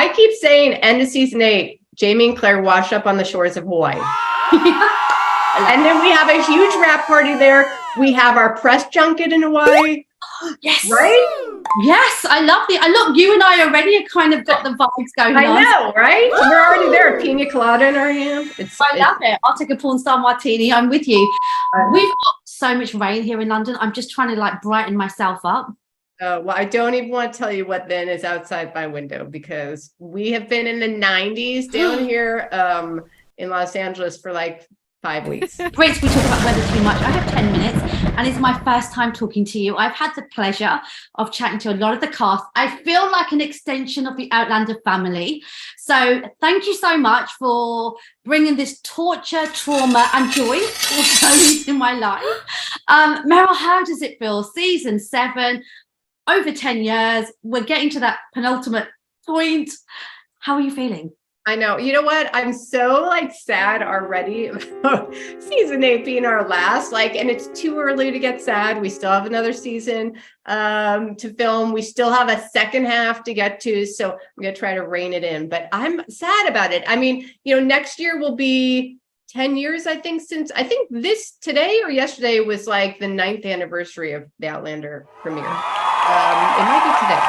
I keep saying end of season 8, Jamie and Claire wash up on the shores of Hawaii. And then we have a huge wrap party there. We have our press junket in Hawaii. Yes. Right? Yes, I love the. Look, you and I already kind of got the vibes going on. I know, right? So we're already there. A pina colada in our hand. I love it. I'll take a porn star martini. I'm with you. We've got so much rain here in London. I'm just trying to like brighten myself up. Well, I don't even want to tell you what then is outside my window, because we have been in the 90s down here in Los Angeles for like 5 weeks. Brits, we talk about weather too much. I have 10 minutes and it's my first time talking to you. I've had the pleasure of chatting to a lot of the cast. I feel like an extension of the Outlander family. So thank you so much for bringing this torture, trauma and joy also into my life. Maril, how does it feel? Season 7, over 10 years. We're getting to that penultimate point. How are you feeling? I know. You know what? I'm so like sad already about season 8 being our last. Like, and it's too early to get sad. We still have another season to film. We still have a second half to get to. So I'm gonna try to rein it in. But I'm sad about it. I mean, you know, next year will be 10 years, I think, since I think this today or yesterday was like the 9th anniversary of the Outlander premiere. It might be today.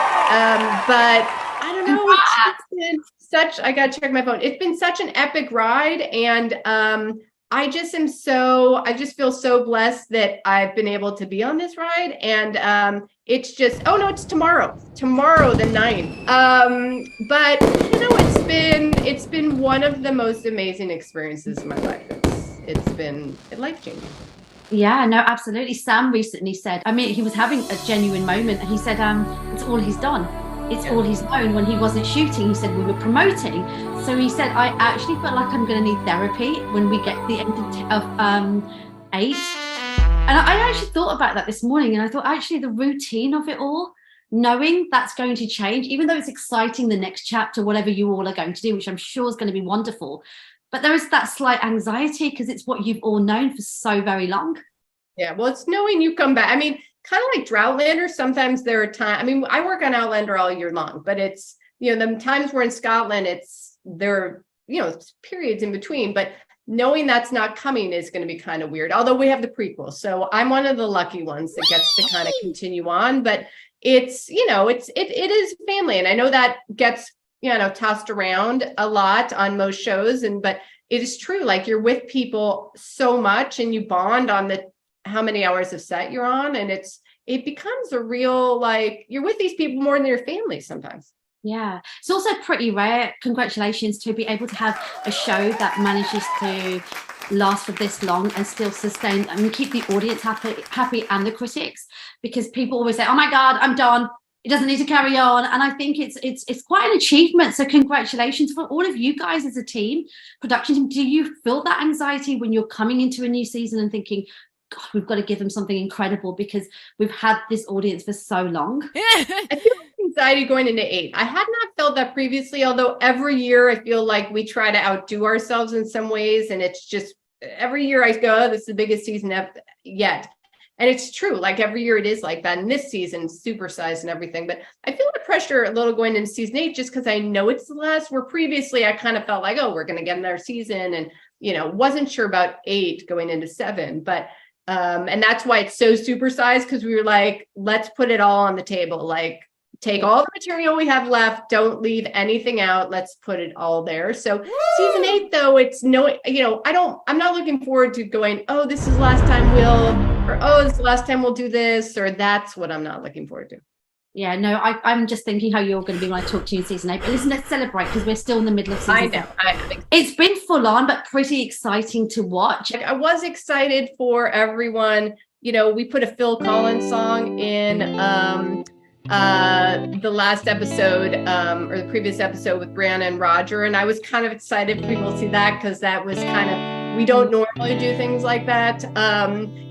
But I don't know. It's been such, I got to check my phone. It's been such an epic ride. And I just feel so blessed that I've been able to be on this ride. And it's just, oh no, it's tomorrow the 9th. But you know, it's been one of the most amazing experiences of my life. It's been life-changing. Yeah, no, absolutely. Sam recently said, I mean, he was having a genuine moment and he said, it's all he's done. It's all he's known. When he wasn't shooting, he said we were promoting. So he said, I actually feel like I'm going to need therapy when we get to the end of 8. And I actually thought about that this morning. And I thought, actually, the routine of it all, knowing that's going to change, even though it's exciting, the next chapter, whatever you all are going to do, which I'm sure is going to be wonderful. But there is that slight anxiety because it's what you've all known for so very long. Yeah, well, it's knowing you come back. I mean, kind of like Droughtlander, sometimes there are times, I mean, I work on Outlander all year long, but it's, you know, the times we're in Scotland, there are, you know, periods in between, but knowing that's not coming is going to be kind of weird. Although we have the prequel. So I'm one of the lucky ones that gets to kind of continue on, but it's, you know, it is family. And I know that gets, you know, tossed around a lot on most shows. But it is true. Like you're with people so much and you bond on how many hours of set you're on. And it becomes a real, like, you're with these people more than your family sometimes. Yeah. It's also pretty rare. Congratulations to be able to have a show that manages to last for this long and still sustain and keep the audience happy and the critics, because people always say, oh my God, I'm done. It doesn't need to carry on. And I think it's quite an achievement. So congratulations for all of you guys as a team, production team. Do you feel that anxiety when you're coming into a new season and thinking, God, we've got to give them something incredible because we've had this audience for so long? I feel anxiety going into 8. I had not felt that previously, although every year I feel like we try to outdo ourselves in some ways. And it's just every year I go, oh, this is the biggest season yet. And it's true, like every year it is like that. And this season, supersized and everything. But I feel the pressure a little going into season 8 just because I know it's the last, where previously I kind of felt like, oh, we're going to get another season. And, you know, wasn't sure about 8 going into 7. But and that's why it's so supersized, because we were like, let's put it all on the table. Like, take all the material we have left. Don't leave anything out. Let's put it all there. So season 8, though, it's no, you know, I'm not looking forward to going, oh, this is the last time or oh, this is the last time we'll do this, or that's what I'm not looking forward to. Yeah, no, I'm just thinking how you're going to be when I talk to you in season 8. But listen, let's celebrate because we're still in the middle of season 8. I know. It's been full on, but pretty exciting to watch. I was excited for everyone. You know, we put a Phil Collins song in the last episode or the previous episode with Brianna and Roger. And I was kind of excited for people to see that because that was kind of, we don't normally do things like that.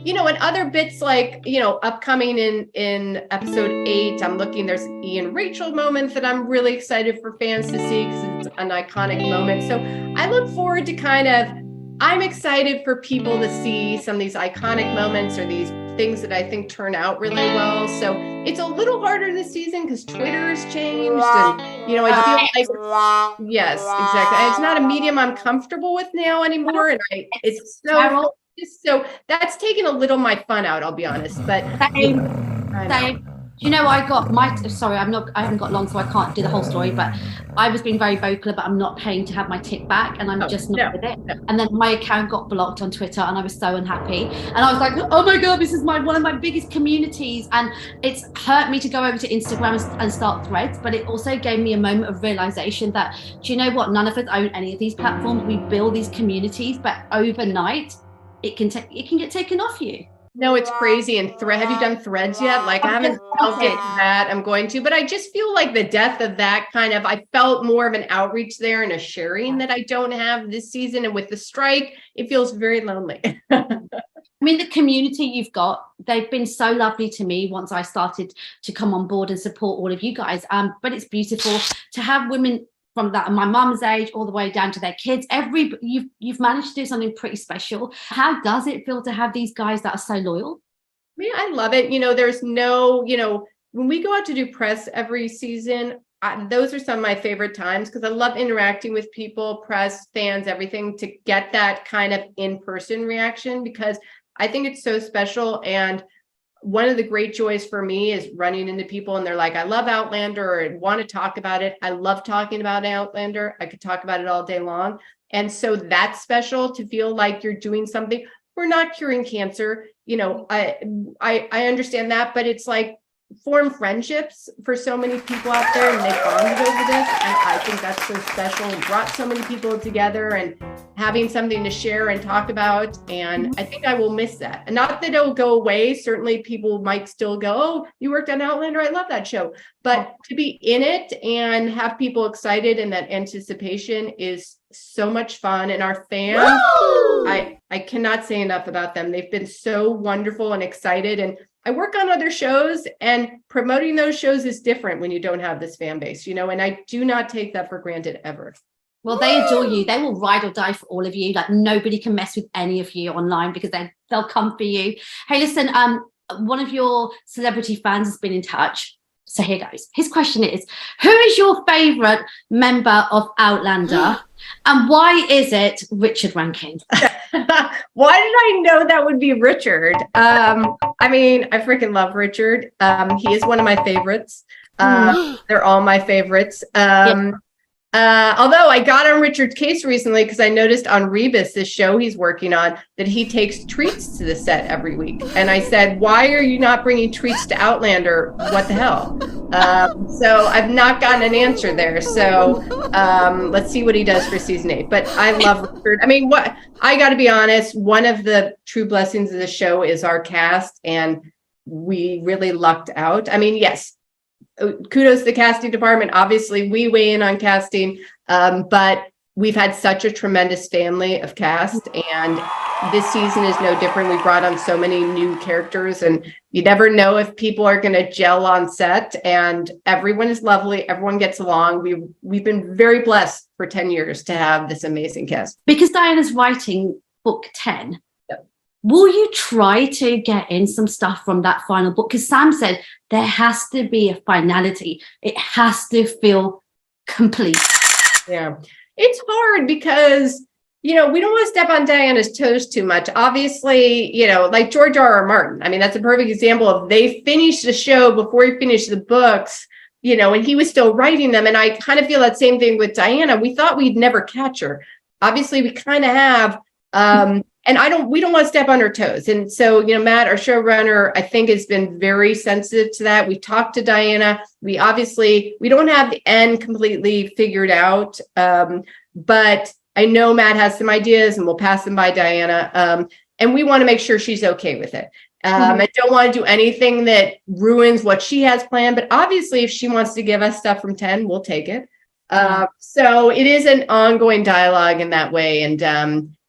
You know, and other bits like, you know, upcoming in episode 8, I'm looking, there's an Ian Rachel moment that I'm really excited for fans to see because it's an iconic moment. So I look forward to I'm excited for people to see some of these iconic moments or these things that I think turn out really well. So it's a little harder this season because Twitter's changed, and I feel like yes, exactly. And it's not a medium I'm comfortable with now anymore, and it's so that's taken a little of my fun out. I'll be honest, but I got sorry, I haven't got long, so I can't do the whole story, but I was being very vocal about I'm not paying to have my tick back, and I'm just not with it. And then my account got blocked on Twitter, and I was so unhappy. And I was like, oh my God, this is one of my biggest communities. And it's hurt me to go over to Instagram and start threads, but it also gave me a moment of realization that, do you know what? None of us own any of these platforms. We build these communities, but overnight, it can get taken off you. No, it's crazy. And have you done threads yet? Like, I haven't delved into that. I'm going to, but I just feel like the death of that I felt more of an outreach there and a sharing that I don't have this season. And with the strike, it feels very lonely. I mean, the community you've got, they've been so lovely to me once I started to come on board and support all of you guys. But it's beautiful to have women from my mum's age all the way down to their kids. You've managed to do something pretty special. How does it feel to have these guys that are so loyal? I mean, I love it. There's no, when we go out to do press every season, those are some of my favorite times because I love interacting with people, press, fans, everything, to get that kind of in-person reaction, because I think it's so special. And one of the great joys for me is running into people and they're like, I love Outlander, or want to talk about it. I love talking about Outlander. I could talk about it all day long. And so that's special to feel like you're doing something. We're not curing cancer. I understand that, but it's like form friendships for so many people out there, and they bonded over this. And I think that's so special and brought so many people together and having something to share and talk about. And I think I will miss that. And not that it'll go away. Certainly people might still go, oh, you worked on Outlander, I love that show. But to be in it and have people excited and that anticipation is so much fun. And our fans, I cannot say enough about them. They've been so wonderful and excited. And I work on other shows, and promoting those shows is different when you don't have this fan base, and I do not take that for granted ever. Well, they adore you. They will ride or die for all of you. Like, nobody can mess with any of you online because they'll come for you. Hey, listen, one of your celebrity fans has been in touch. So here goes. His question is, who is your favorite member of Outlander? And why is it Richard Rankin? Why did I know that would be Richard? I mean, I freaking love Richard. He is one of my favorites. They're all my favorites. Although I got on Richard's case recently because I noticed on Rebus, this show he's working on, that he takes treats to the set every week. And I said, why are you not bringing treats to Outlander? What the hell? So I've not gotten an answer there. So let's see what he does for season 8. But I love Richard. I mean, I got to be honest, one of the true blessings of the show is our cast, and we really lucked out. I mean, yes, kudos to the casting department. Obviously, we weigh in on casting, but we've had such a tremendous family of cast, and this season is no different. We brought on so many new characters, and you never know if people are going to gel on set, and everyone is lovely. Everyone gets along. We've been very blessed for 10 years to have this amazing cast. Because Diana's writing book 10, will you try to get in some stuff from that final book? Because Sam said there has to be a finality. It has to feel complete. Yeah, it's hard because, we don't want to step on Diana's toes too much. Obviously, like George R.R. Martin. I mean, that's a perfect example of they finished the show before he finished the books, and he was still writing them. And I kind of feel that same thing with Diana. We thought we'd never catch her. Obviously, we kind of have. And we don't want to step on her toes. And so, Matt, our showrunner, I think has been very sensitive to that. We talked to Diana. We don't have the end completely figured out. But I know Matt has some ideas, and we'll pass them by Diana. And we want to make sure she's okay with it. I don't want to do anything that ruins what she has planned. But obviously, if she wants to give us stuff from 10, we'll take it. So it is an ongoing dialogue in that way. And,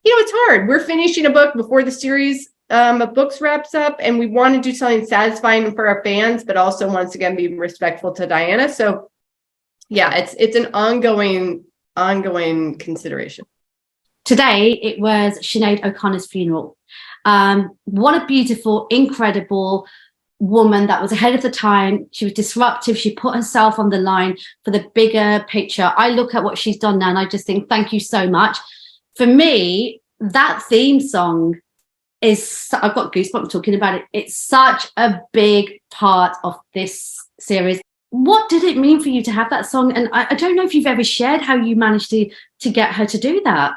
it's hard. We're finishing a book before the series of books wraps up, and we want to do something satisfying for our fans, but also, once again, be respectful to Diana. So, yeah, it's an ongoing consideration. Today, it was Sinead O'Connor's funeral. What a beautiful, incredible woman that was ahead of the time. She was disruptive. She put herself on the line for the bigger picture. I look at what she's done now and I just think, thank you so much. For me, that theme song is, I've got goosebumps talking about it. It's such a big part of this series. What did it mean for you to have that song? And I don't know if you've ever shared how you managed to get her to do that.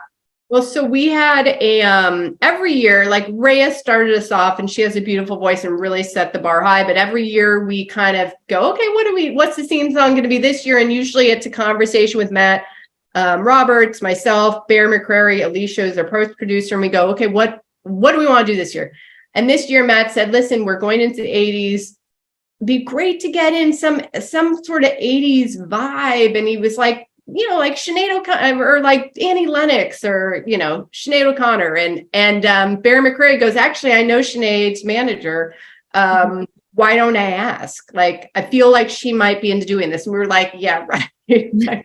Well, so we had every year, like Rhea started us off and she has a beautiful voice and really set the bar high. But every year we kind of go, okay, what's the theme song going to be this year? And usually it's a conversation with Matt Roberts, myself, Bear McCrary, Alicia is our post producer. And we go, okay, what do we want to do this year? And this year Matt said, listen, we're going into the 80s. Be great to get in some sort of 80s vibe. And he was like, like Sinead O'Connor or like Annie Lennox or, Sinead O'Connor. And Bear McCrary goes, actually, I know Sinead's manager. Why don't I ask? Like, I feel like she might be into doing this. And we were like, yeah, right. Yeah,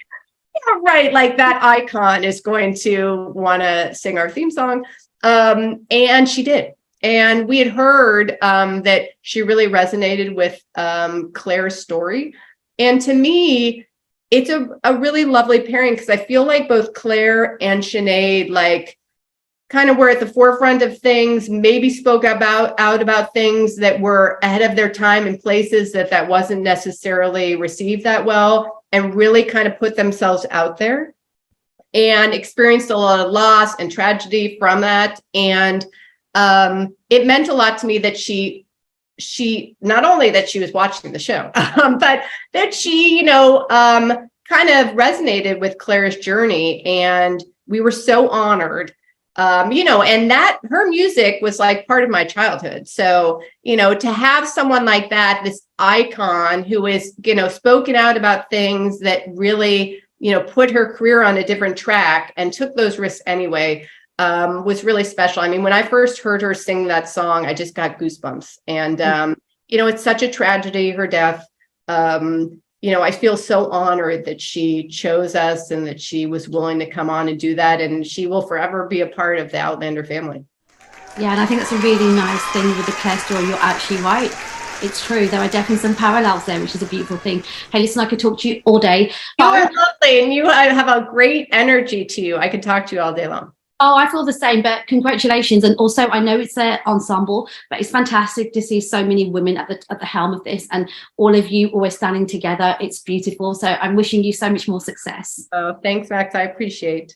right. Like that icon is going to want to sing our theme song. And she did. And we had heard that she really resonated with Claire's story. And to me, it's a really lovely pairing because I feel like both Claire and Sinead like kind of were at the forefront of things, maybe spoke out about things that were ahead of their time in places that wasn't necessarily received that well, and really kind of put themselves out there and experienced a lot of loss and tragedy from that. And it meant a lot to me that she not only that she was watching the show, but that she, kind of resonated with Claire's journey. And we were so honored, and that her music was like part of my childhood. So, to have someone like that, this icon who is, spoken out about things that really, put her career on a different track and took those risks anyway, was really special. I mean, when I first heard her sing that song, I just got goosebumps. And, it's such a tragedy, her death. I feel so honored that she chose us and that she was willing to come on and do that. And she will forever be a part of the Outlander family. Yeah, and I think that's a really nice thing with the Claire story. You're actually right. It's true. There are definitely some parallels there, which is a beautiful thing. Hey, listen, I could talk to you all day. You are lovely, and you have a great energy to you. I could talk to you all day long. Oh, I feel the same, but congratulations. And also, I know it's an ensemble, but it's fantastic to see so many women at the helm of this and all of you always standing together. It's beautiful. So I'm wishing you so much more success. Oh, thanks, Max. I appreciate